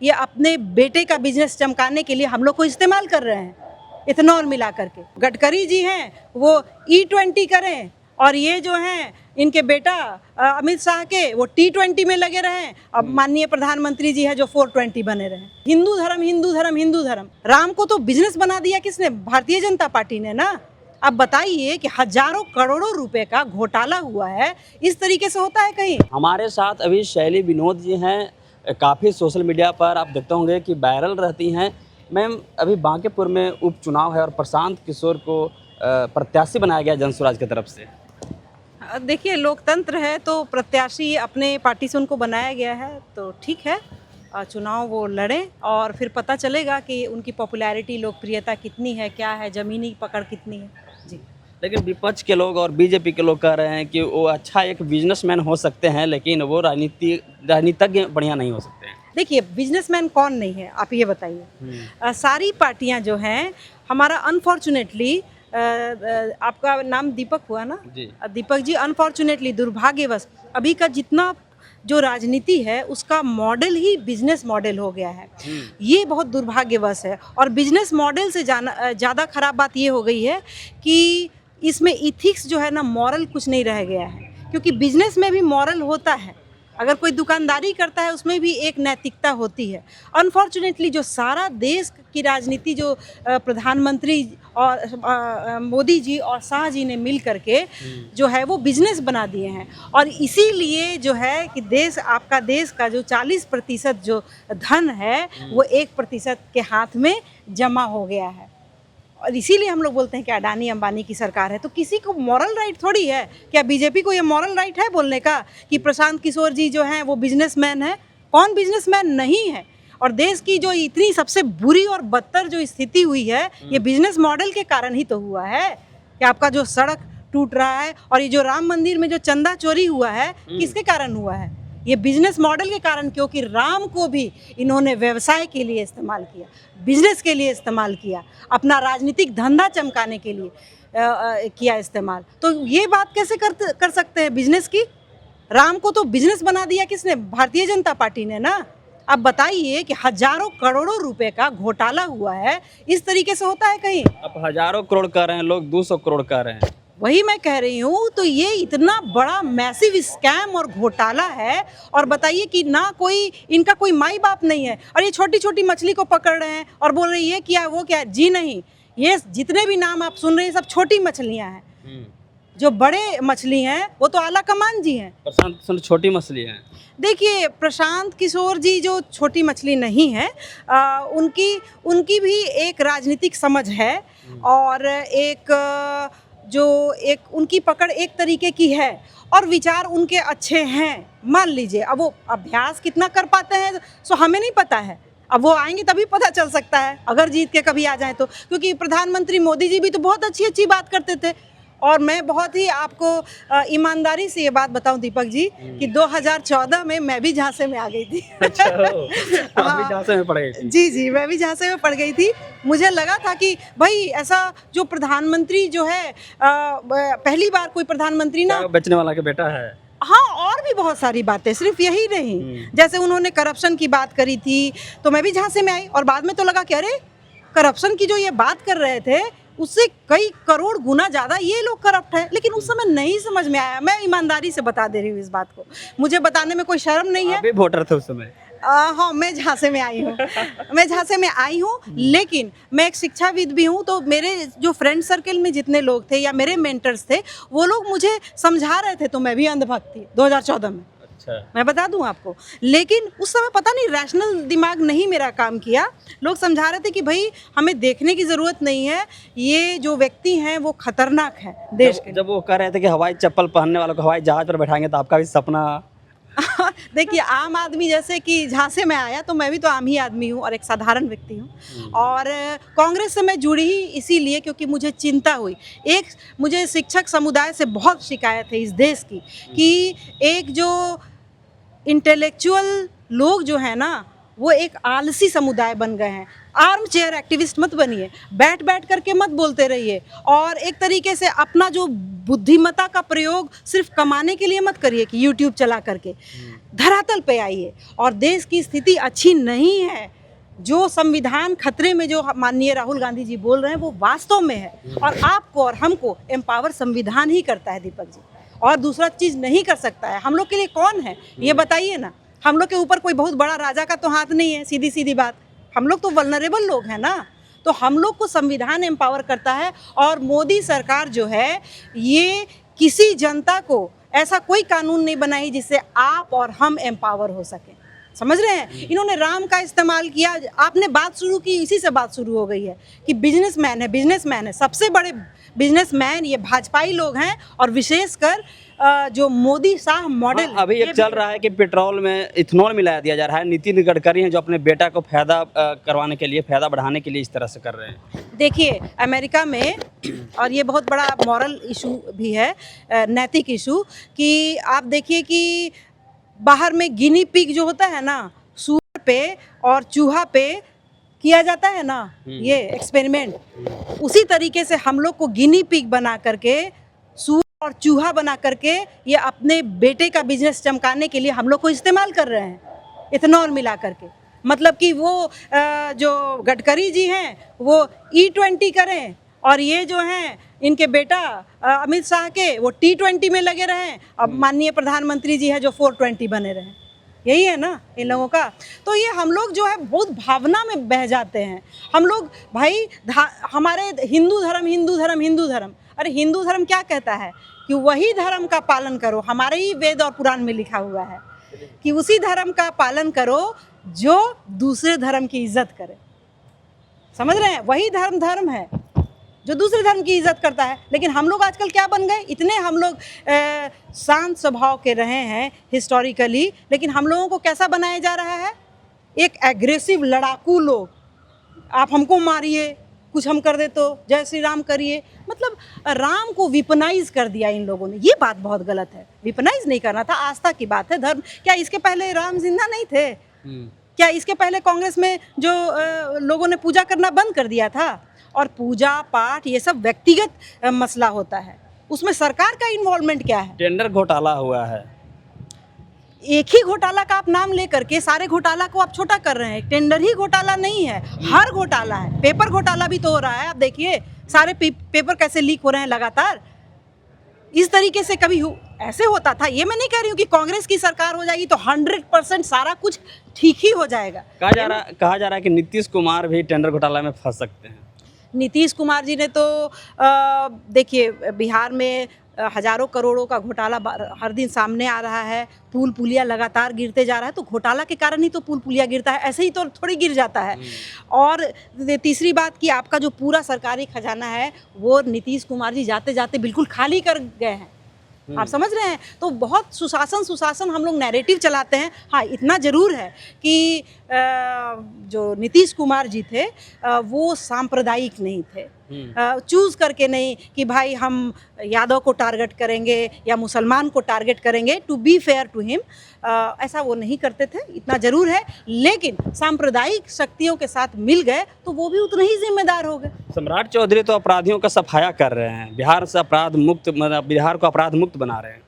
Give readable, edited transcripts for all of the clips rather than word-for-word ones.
ये अपने बेटे का बिजनेस चमकाने के लिए हम लोग को इस्तेमाल कर रहे हैं, इथेनॉल मिला करके। गडकरी जी हैं वो E20 करें, और ये जो हैं इनके बेटा अमित शाह के वो T20 में लगे रहें। अब माननीय प्रधानमंत्री जी है जो 420 बने रहे। हिंदू धर्म हिंदू धर्म हिंदू धर्म, राम को तो बिजनेस बना दिया किसने? भारतीय जनता पार्टी ने ना। अब बताइए कि हजारों करोड़ों रुपए का घोटाला हुआ है, इस तरीके से होता है कहीं? हमारे साथ अभी शैली विनोद जी हैं, काफ़ी सोशल मीडिया पर आप देखते होंगे कि वायरल रहती हैं। मैम, अभी बांकीपुर में उपचुनाव है और प्रशांत किशोर को प्रत्याशी बनाया गया जनसुराज की तरफ से। देखिए, लोकतंत्र है तो प्रत्याशी अपने पार्टी से उनको बनाया गया है तो ठीक है, चुनाव वो लड़ें और फिर पता चलेगा कि उनकी पॉपुलैरिटी, लोकप्रियता कितनी है, क्या है, ज़मीनी पकड़ कितनी है जी। लेकिन विपक्ष के लोग और बीजेपी के लोग कह रहे हैं कि वो अच्छा एक बिजनेसमैन हो सकते हैं, लेकिन वो राजनीतिज्ञ बढ़िया नहीं हो सकते हैं। देखिए, बिजनेसमैन कौन नहीं है, आप ये बताइए। सारी पार्टियां जो हैं, हमारा अनफॉर्चुनेटली आपका नाम दीपक हुआ ना जी। दीपक जी, अनफॉर्चुनेटली, दुर्भाग्यवश अभी का जितना जो राजनीति है उसका मॉडल ही बिजनेस मॉडल हो गया है। ये बहुत दुर्भाग्यवश है। और बिजनेस मॉडल से ज़्यादा खराब बात ये हो गई है कि इसमें इथिक्स जो है ना, मॉरल कुछ नहीं रह गया है। क्योंकि बिजनेस में भी मॉरल होता है, अगर कोई दुकानदारी करता है उसमें भी एक नैतिकता होती है। अनफॉर्चुनेटली जो सारा देश की राजनीति जो प्रधानमंत्री और मोदी जी और शाह जी ने मिल करके जो है वो बिजनेस बना दिए हैं। और इसीलिए जो है कि आपका देश का जो 40% जो धन है वो 1% के हाथ में जमा हो गया है। और इसीलिए हम लोग बोलते हैं कि अडानी अंबानी की सरकार है। तो किसी को मॉरल राइट थोड़ी है, क्या बीजेपी को ये मॉरल राइट है बोलने का कि प्रशांत किशोर जी जो हैं वो बिजनेसमैन है? कौन बिजनेसमैन नहीं है? और देश की जो इतनी सबसे बुरी और बदतर जो स्थिति हुई है, ये बिजनेस मॉडल के कारण ही तो हुआ है कि आपका जो सड़क टूट रहा है और ये जो राम मंदिर में जो चंदा चोरी हुआ है, किसके कारण हुआ है? ये बिजनेस मॉडल के कारण, क्योंकि राम को भी इन्होंने व्यवसाय के लिए इस्तेमाल किया, बिजनेस के लिए इस्तेमाल किया, अपना राजनीतिक धंधा चमकाने के लिए किया इस्तेमाल। तो ये बात कैसे कर सकते हैं बिजनेस की? राम को तो बिजनेस बना दिया किसने? भारतीय जनता पार्टी ने ना। अब बताइए कि हजारों करोड़ों रुपए का घोटाला हुआ है, इस तरीके से होता है कहीं? अब हजारों करोड़ कह रहे हैं लोग, 200 करोड़ कह रहे हैं। वही मैं कह रही हूँ। तो ये इतना बड़ा मैसिव स्कैम और घोटाला है। और बताइए कि ना कोई इनका कोई माई बाप नहीं है, और ये छोटी छोटी मछली को पकड़ रहे हैं और बोल रही है क्या वो क्या। जी नहीं, ये जितने भी नाम आप सुन रहे हैं सब छोटी मछलियाँ हैं। जो बड़े मछली हैं वो तो आला कमान जी हैं। प्रशांत छोटी मछली हैं। देखिए, प्रशांत किशोर जी जो छोटी मछली नहीं है, उनकी भी एक राजनीतिक समझ है और एक उनकी पकड़ एक तरीके की है और विचार उनके अच्छे हैं। मान लीजिए, अब वो अभ्यास कितना कर पाते हैं सो हमें नहीं पता है। अब वो आएंगे तभी पता चल सकता है, अगर जीत के कभी आ जाए तो। क्योंकि प्रधानमंत्री मोदी जी भी तो बहुत अच्छी अच्छी बात करते थे। और मैं बहुत ही आपको ईमानदारी से ये बात बताऊं दीपक जी कि 2014 में मैं भी झांसे में आ गई थी। अच्छा, आप भी झांसे में पड़ गई थी? जी, मैं भी झांसे में पड़ गई थी। मुझे लगा था कि भाई ऐसा जो प्रधानमंत्री जो है पहली बार कोई प्रधानमंत्री ना, बेचने वाला का बेटा है। हाँ, और भी बहुत सारी बातें, सिर्फ यही नहीं। जैसे उन्होंने करप्शन की बात करी थी तो मैं भी झांसे में आई, और बाद में तो लगा कि अरे करप्शन की जो ये बात कर रहे थे उससे कई करोड़ गुना ज़्यादा ये लोग करप्ट है। लेकिन उस समय नहीं समझ में आया। मैं ईमानदारी से बता दे रही हूँ इस बात को, मुझे बताने में कोई शर्म नहीं है। आप भी वोटर थे उस समय? हाँ, मैं झांसे में आई हूँ। लेकिन मैं एक शिक्षाविद भी हूँ। तो मेरे जो फ्रेंड सर्कल में जितने लोग थे या मेरे मेंटर्स थे, वो लोग मुझे समझा रहे थे। तो मैं भी अंधभक्त थी 2014 में। अच्छा। मैं बता दूं आपको, लेकिन उस समय पता नहीं रैशनल दिमाग नहीं मेरा काम किया। लोग समझा रहे थे कि भाई हमें देखने की ज़रूरत नहीं है, ये जो व्यक्ति हैं वो खतरनाक है देश के। जब वो कह रहे थे कि हवाई चप्पल पहनने वालों को हवाई जहाज पर बैठाएंगे तो आपका भी सपना? देखिए, आम आदमी जैसे कि झांसे में आया तो मैं भी तो आम ही आदमी हूँ और एक साधारण व्यक्ति हूँ। और कांग्रेस से मैं जुड़ी ही इसीलिए क्योंकि मुझे चिंता हुई। मुझे शिक्षक समुदाय से बहुत शिकायत है इस देश की कि एक जो इंटेलेक्चुअल लोग जो है ना, वो एक आलसी समुदाय बन गए हैं। आर्म चेयर एक्टिविस्ट मत बनिए, बैठ बैठ करके मत बोलते रहिए, और एक तरीके से अपना जो बुद्धिमत्ता का प्रयोग सिर्फ कमाने के लिए मत करिए कि यूट्यूब चला करके। धरातल पे आइए, और देश की स्थिति अच्छी नहीं है। जो संविधान खतरे में जो माननीय राहुल गांधी जी बोल रहे हैं वो वास्तव में है, और आपको और हमको एम्पावर संविधान ही करता है दीपक जी, और दूसरा चीज़ नहीं कर सकता है। हम लोग के लिए कौन है ये बताइए ना। हम लोग के ऊपर कोई बहुत बड़ा राजा का तो हाथ नहीं है, सीधी सीधी बात। हम लोग तो वल्नरेबल लोग हैं ना, तो हम लोग को संविधान एम्पावर करता है। और मोदी सरकार जो है ये किसी जनता को ऐसा कोई कानून नहीं बनाई जिससे आप और हम एम्पावर हो सकें। समझ रहे हैं? इन्होंने राम का इस्तेमाल किया। आपने बात शुरू की, इसी से बात शुरू हो गई है कि बिजनेसमैन है, बिजनेसमैन है। सबसे बड़े बिजनेसमैन ये भाजपाई लोग हैं, और विशेषकर जो मोदी शाह मॉडल। हाँ, अभी एक चल रहा है कि पेट्रोल में इथेनॉल मिलाया दिया जा रहा है। नितिन गडकरी हैं जो अपने बेटा को फायदा करवाने के लिए, फायदा बढ़ाने के लिए इस तरह से कर रहे हैं। देखिए अमेरिका में, और ये बहुत बड़ा मॉरल इशू भी है, नैतिक इशू, कि आप देखिए कि बाहर में गिनी पिग जो होता है ना, सूअर पे और चूहा पे किया जाता है ना ये एक्सपेरिमेंट, उसी तरीके से हम लोग को गिनी पिग बना करके, सूअर और चूहा बना करके, ये अपने बेटे का बिजनेस चमकाने के लिए हम लोग को इस्तेमाल कर रहे हैं इथेनॉल मिला करके। मतलब कि वो जो गडकरी जी हैं वो E20 करें, और ये जो हैं इनके बेटा अमित शाह के वो T20 में लगे रहें, अब माननीय प्रधानमंत्री जी हैं जो 420 बने रहें। यही है ना इन लोगों का। तो ये हम लोग जो है बहुत भावना में बह जाते हैं हम लोग। भाई हमारे हिंदू धर्म हिंदू धर्म हिंदू धर्म, अरे हिंदू धर्म क्या कहता है कि वही धर्म का पालन करो। हमारे ही वेद और पुराण में लिखा हुआ है कि उसी धर्म का पालन करो जो दूसरे धर्म की इज्जत करे। समझ रहे हैं? वही धर्म है जो दूसरे धर्म की इज्जत करता है। लेकिन हम लोग आजकल क्या बन गए, इतने हम लोग शांत स्वभाव के रहे हैं हिस्टोरिकली, लेकिन हम लोगों को कैसा बनाया जा रहा है, एक एग्रेसिव लड़ाकू लोग। आप हमको मारिए, कुछ हम कर दे तो जय श्री राम करिए। मतलब राम को विपनाइज कर दिया इन लोगों ने। ये बात बहुत गलत है, विपनाइज नहीं करना था, आस्था की बात है। धर्म क्या इसके पहले राम जिंदा नहीं थे? क्या इसके पहले कांग्रेस में जो लोगों ने पूजा करना बंद कर दिया था? और पूजा पाठ ये सब व्यक्तिगत मसला होता है, उसमें सरकार का इन्वॉल्वमेंट क्या है? टेंडर घोटाला हुआ है। एक ही घोटाला का आप नाम लेकर के सारे घोटाला को आप छोटा कर रहे हैं। टेंडर ही घोटाला नहीं है, हर घोटाला है। पेपर घोटाला भी तो हो रहा है। आप देखिए सारे पेपर कैसे लीक हो रहे हैं लगातार। इस तरीके से कभी ऐसे होता था? ये मैं नहीं कह रही हूँ कि कांग्रेस की सरकार हो जाएगी तो 100% सारा कुछ ठीक ही हो जाएगा। कहा जा रहा है कि नीतीश कुमार भी टेंडर घोटाला में फंस सकते हैं। नीतीश कुमार जी ने तो देखिए बिहार में हजारों करोड़ों का घोटाला हर दिन सामने आ रहा है। पुल पुलिया लगातार गिरते जा रहा है, तो घोटाला के कारण ही तो पुल पुलिया गिरता है, ऐसे ही तो थोड़ी गिर जाता है। और तीसरी बात कि आपका जो पूरा सरकारी खजाना है वो नीतीश कुमार जी जाते जाते बिल्कुल खाली कर गए हैं। आप समझ रहे हैं? तो बहुत सुशासन हम लोग नैरेटिव चलाते हैं। हाँ, इतना ज़रूर है कि जो नीतीश कुमार जी थे वो सांप्रदायिक नहीं थे। चूज़ करके नहीं कि भाई हम यादव को टारगेट करेंगे या मुसलमान को टारगेट करेंगे, to be fair to him, ऐसा वो नहीं करते थे, इतना ज़रूर है। लेकिन सांप्रदायिक शक्तियों के साथ मिल गए तो वो भी उतने ही जिम्मेदार हो गए। सम्राट चौधरी तो अपराधियों का सफाया कर रहे हैं, बिहार से अपराध मुक्त, मतलब बिहार को अपराध मुक्त बना रहे हैं।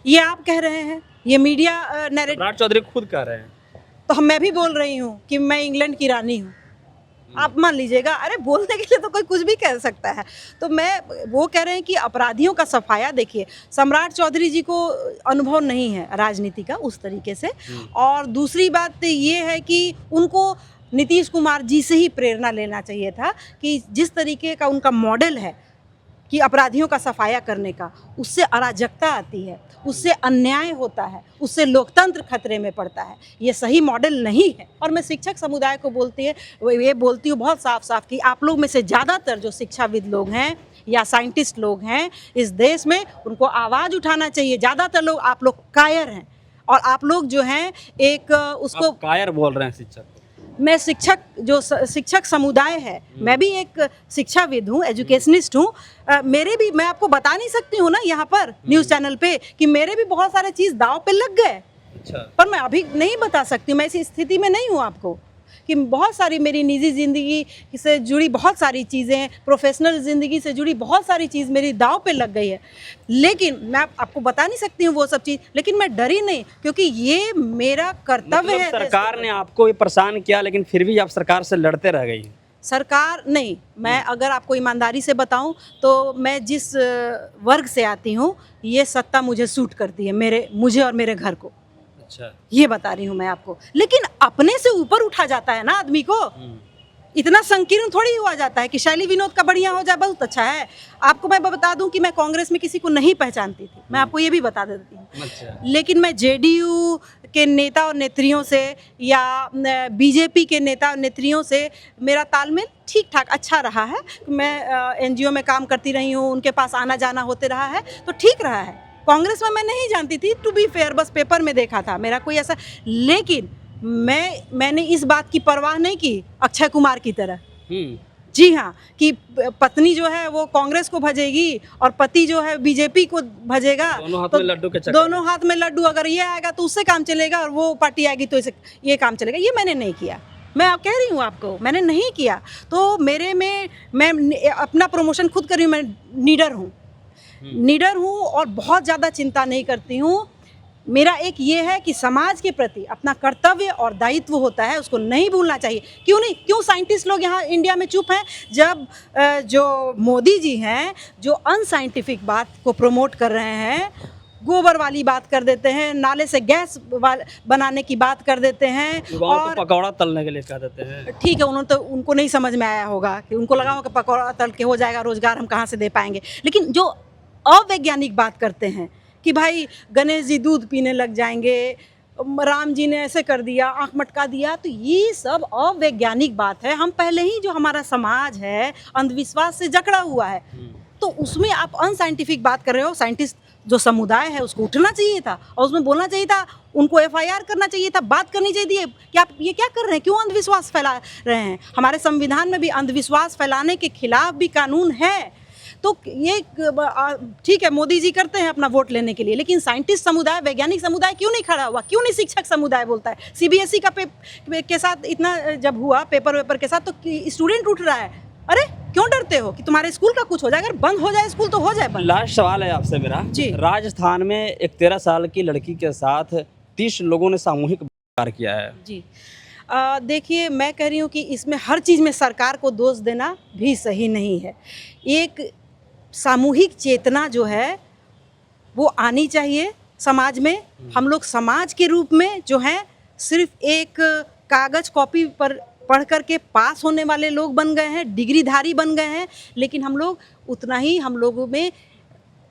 ये आप कह रहे हैं, ये मीडिया नैरेटिव। सम्राट चौधरी खुद कह रहे हैं। तो मैं भी बोल रही हूँ कि मैं इंग्लैंड की रानी हूँ, आप मान लीजिएगा। अरे बोलने के लिए तो कोई कुछ भी कह सकता है। तो मैं वो कह रहे हैं कि अपराधियों का सफाया। देखिए सम्राट चौधरी जी को अनुभव नहीं है राजनीति का उस तरीके से, और दूसरी बात ये है कि उनको नीतीश कुमार जी से ही प्रेरणा लेना चाहिए था कि जिस तरीके का उनका मॉडल है कि अपराधियों का सफाया करने का, उससे अराजकता आती है, उससे अन्याय होता है, उससे लोकतंत्र खतरे में पड़ता है। ये सही मॉडल नहीं है। और मैं शिक्षक समुदाय को ये बोलती हूँ बहुत साफ साफ कि आप लोग में से ज़्यादातर जो शिक्षाविद लोग हैं या साइंटिस्ट लोग हैं इस देश में, उनको आवाज़ उठाना चाहिए। ज़्यादातर लोग आप लोग कायर हैं, और आप लोग जो हैं एक उसको कायर बोल रहे हैं शिक्षक। मैं शिक्षक समुदाय है, मैं भी एक शिक्षाविद हूँ, एजुकेशनिस्ट हूँ। मेरे भी, मैं आपको बता नहीं सकती हूँ ना यहाँ पर न्यूज़ चैनल पे कि मेरे भी बहुत सारे चीज़ दांव पे लग गए। अच्छा। पर मैं अभी नहीं बता सकती, मैं इस स्थिति में नहीं हूँ आपको। कि बहुत सारी मेरी निजी ज़िंदगी से जुड़ी बहुत सारी चीज़ें, प्रोफेशनल ज़िंदगी से जुड़ी बहुत सारी चीज़ मेरी दांव पे लग गई है। लेकिन मैं आपको बता नहीं सकती हूँ वो सब चीज़, लेकिन मैं डरी नहीं, क्योंकि ये मेरा कर्तव्य है। सरकार ने आपको ये परेशान किया, लेकिन फिर भी आप सरकार से लड़ते रह गई। सरकार नहीं, मैं अगर आपको ईमानदारी से बताऊं तो मैं जिस वर्ग से आती हूं, ये सत्ता मुझे सूट करती है, मुझे और मेरे घर को। अच्छा, ये बता रही हूं मैं आपको। लेकिन अपने से ऊपर उठा जाता है ना आदमी को, इतना संकीर्ण थोड़ी हुआ जाता है कि शैली विनोद का बढ़िया हो जाए बहुत अच्छा है। आपको मैं बता दूं कि मैं कांग्रेस में किसी को नहीं पहचानती थी, मैं आपको ये भी बता देती हूँ। अच्छा। लेकिन मैं जेडीयू के नेता और नेत्रियों से या बीजेपी के नेता और नेत्रियों से मेरा तालमेल ठीक ठाक अच्छा रहा है। मैं एनजीओ में काम करती रही हूँ, उनके पास आना जाना होते रहा है, तो ठीक रहा है। कांग्रेस में मैं नहीं जानती थी, टू बी फेयर, बस पेपर में देखा था, मेरा कोई ऐसा। लेकिन मैंने इस बात की परवाह नहीं की अक्षय कुमार की तरह। जी हाँ, कि पत्नी जो है वो कांग्रेस को भजेगी और पति जो है बीजेपी को भजेगा, दोनों हाथ तो में लड्डू के चक्कर। दोनों हाथ में लड्डू, अगर ये आएगा तो उससे काम चलेगा और वो पार्टी आएगी तो इसे ये काम चलेगा। ये मैंने नहीं किया, मैं कह रही हूँ आपको, मैंने नहीं किया। तो मेरे में मैं अपना प्रमोशन खुद कर रही हूँ, मैं निडर हूँ और बहुत ज़्यादा चिंता नहीं करती हूँ। मेरा एक ये है कि समाज के प्रति अपना कर्तव्य और दायित्व होता है, उसको नहीं भूलना चाहिए। क्यों साइंटिस्ट लोग यहाँ इंडिया में चुप हैं, जब जो मोदी जी हैं जो अनसाइंटिफिक बात को प्रमोट कर रहे हैं, गोबर वाली बात कर देते हैं, नाले से गैस बनाने की बात कर देते हैं और पकौड़ा तलने के लिए कह देते हैं। ठीक है, उनको नहीं समझ में आया होगा, कि उनको लगा होगा कि पकौड़ा तल के हो जाएगा, रोजगार हम कहाँ से दे पाएंगे। लेकिन जो अवैज्ञानिक बात करते हैं कि भाई गणेश जी दूध पीने लग जाएंगे, राम जी ने ऐसे कर दिया, आंख मटका दिया, तो ये सब अवैज्ञानिक बात है। हम पहले ही जो हमारा समाज है अंधविश्वास से जकड़ा हुआ है, तो उसमें आप अनसाइंटिफिक बात कर रहे हो। साइंटिस्ट जो समुदाय है उसको उठना चाहिए था और उसमें बोलना चाहिए था, उनको एफआईआर करना चाहिए था, बात करनी चाहिए थी कि आप ये क्या कर रहे हैं, क्यों अंधविश्वास फैला रहे हैं। हमारे संविधान में भी अंधविश्वास फैलाने के खिलाफ भी कानून है। तो ये ठीक है, मोदी जी करते हैं अपना वोट लेने के लिए, लेकिन साइंटिस्ट समुदाय, वैज्ञानिक समुदाय क्यों नहीं खड़ा हुआ, क्यों नहीं शिक्षक समुदाय बोलता है। सीबीएसई का के साथ इतना जब हुआ पेपर के साथ, तो स्टूडेंट उठ रहा है, अरे क्यों डरते हो कि तुम्हारे स्कूल का कुछ हो जाए, अगर बंद हो जाए स्कूल तो हो जाए बंद। लास्ट सवाल है आपसे मेरा जी। राजस्थान में एक 13 साल की लड़की के साथ 30 लोगों ने सामूहिक बलात्कार किया है। जी, देखिए, मैं कह रही हूँ कि इसमें हर चीज़ में सरकार को दोष देना भी सही नहीं है। एक सामूहिक चेतना जो है वो आनी चाहिए समाज में। हम लोग समाज के रूप में जो हैं सिर्फ एक कागज़ कॉपी पर पढ़ कर के पास होने वाले लोग बन गए हैं, डिग्रीधारी बन गए हैं, लेकिन हम लोग उतना ही, हम लोगों में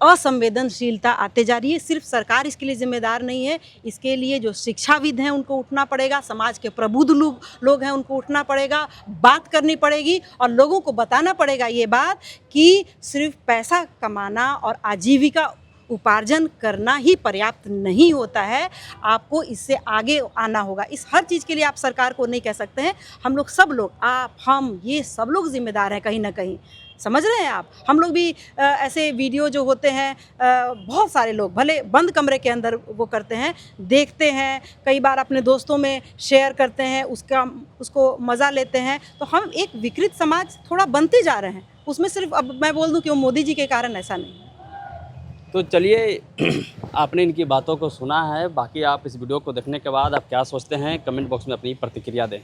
असंवेदनशीलता आते जा रही है। सिर्फ सरकार इसके लिए जिम्मेदार नहीं है, इसके लिए जो शिक्षाविद हैं उनको उठना पड़ेगा, समाज के प्रबुद्ध लोग हैं उनको उठना पड़ेगा, बात करनी पड़ेगी और लोगों को बताना पड़ेगा ये बात कि सिर्फ पैसा कमाना और आजीविका उपार्जन करना ही पर्याप्त नहीं होता है, आपको इससे आगे आना होगा। इस हर चीज़ के लिए आप सरकार को नहीं कह सकते हैं। हम लोग, सब लोग, आप, हम, ये सब लोग जिम्मेदार हैं कहीं ना कहीं, समझ रहे हैं आप। हम लोग भी ऐसे वीडियो जो होते हैं, बहुत सारे लोग भले बंद कमरे के अंदर वो करते हैं, देखते हैं, कई बार अपने दोस्तों में शेयर करते हैं, उसको मज़ा लेते हैं। तो हम एक विकृत समाज थोड़ा बनते जा रहे हैं, उसमें सिर्फ अब मैं बोल दूं कि वो मोदी जी के कारण ऐसा नहीं है। तो चलिए, आपने इनकी बातों को सुना है, बाकी आप इस वीडियो को देखने के बाद आप क्या सोचते हैं कमेंट बॉक्स में अपनी प्रतिक्रिया दें।